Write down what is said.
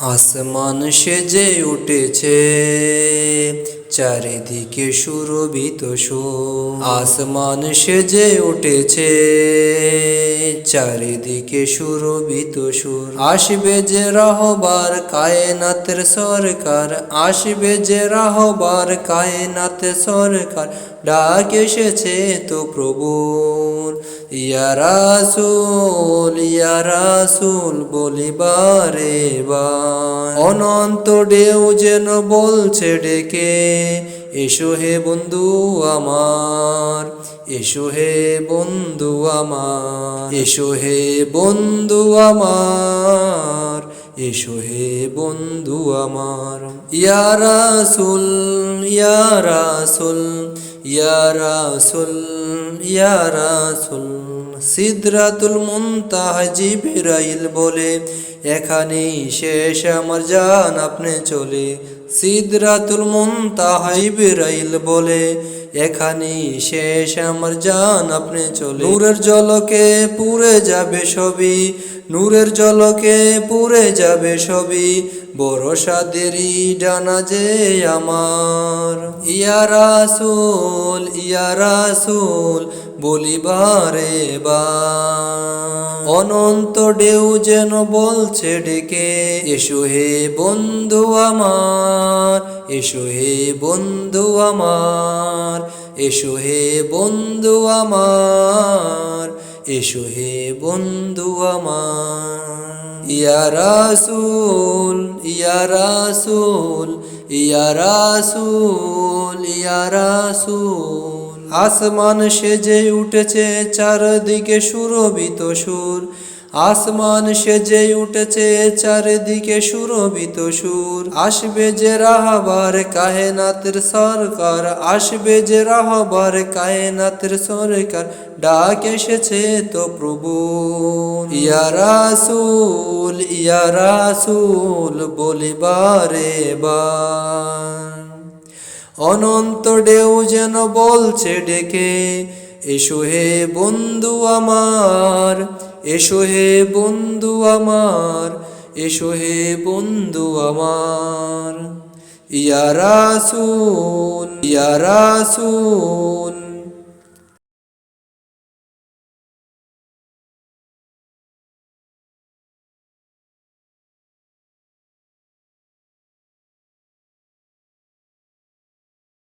আসমান সেজে উঠেছে, চারিদিকে সুরভিত সুর। আসমান সেজে উঠেছে, চারিদিকে সুরভিত সুর। আসবে যে রাহবার কায়নাতের সরকার, আসবে যে রাহবার কায়নাতের সরকার। ডাক এসেছে তো প্রভুর, ইয়া রাসূল ইয়া রাসূল বলিবারে বার। অনন্ত ঢেউ যেন বলছে ডেকে, এসো হে বন্ধু আমার, এসো হে বন্ধু আমার, এসো হে বন্ধু আমার, এসো হে বন্ধু আমার। ইয়া রাসূল ইয়া রাসূল ইয়া রাসূল ইয়া রাসূল। সিদরাতুল মুনতাহা জিবরাইল বলে, এখানেই শেষ আমার জান আপনি চলে। সিদরাতুল মুনতাহা জিবরাইল বলে, এখানেই শেষ আমার জান আপনি চলে। নূরের ঝলকে পুড়ে যাবে সবই, নূরের ঝলকে পুড়ে যাবে সবই, ভরসাদেরই ডানা যে আমার। ইয়া রাসূল ইয়া রাসূল বলিবারে বার। অনন্ত ঢেউ যেন বলছে ডেকে, এসো হে বন্ধু আমার, এসো হে বন্ধু আমার, এসো হে বন্ধু আমার, এসো হে বন্ধু আমার। ইয়া রাসূল ইয়া রাসূল ইয়া রাসূল ইয়া রাসূল। আসমান সেজে উঠেছে, চারদিকে সুরভিত সুর। আসমান সেজে উঠেছে, চারিদিকে সুরভিত সুর। আসবে যে রাহবার কায়নাতের সরকার, আসবে যে রাহবার কায়নাতের সরকার। ডাক এসেছে তো প্রভু, ইয়া রাসূল ইয়া রাসূল বলিবারে বার। অনন্ত ঢেউ যেন বলছে ডেকে, এসো হে বন্ধু আমার, এসো হে বন্ধু আমার, এসো হে বন্ধু আমার। ইয়া রাসূল ইয়া রাসূল